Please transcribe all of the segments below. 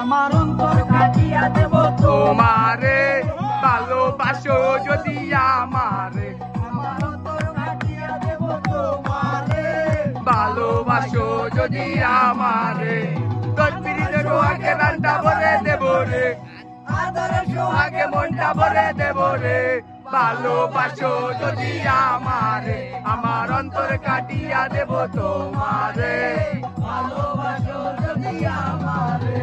আমার অন্তর কাটিয়া দেব তোমারে ভালোবাসো যদি আমারে আমার অন্তর কাটিয়া দেব তোমারে ভালোবাসো যদি আমারে তোর পিড়িতে সোহাগে রানটা ভরে দেব রে আদরে সোহাগে মনটা ভরে দেব রে ভালোবাসো যদি আমারে আমার অন্তর কাটিয়া দেব তোমারে ভালোবাসো যদি আমারে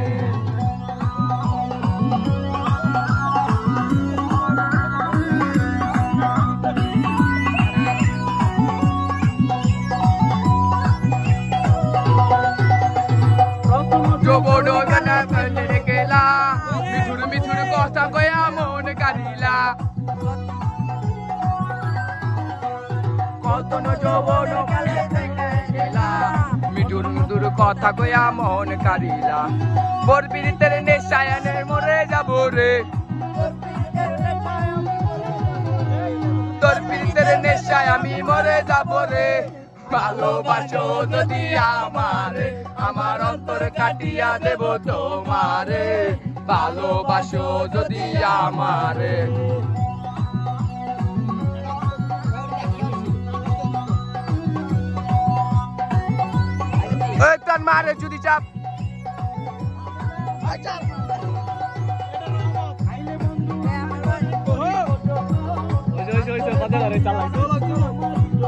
যৌবন গানা ফেলে গেলা মিঠুর মিঠুর কথা কয়া মন কারিলা কত যৌবন গেলা মিঠুর মিঠুর কথা কয়া মন কারিলা মোর পিড়িতের নেশায়নে মরে যাব রে তোর পিড়িতের নেশায় আমি মরে যাব রে ভালোবাসো যদি আমারে আমার অন্তর কাটিয়া দেব তোমারে ভালোবাসো যদি আমারে তোর মারে যদি চাপ কথা চালাই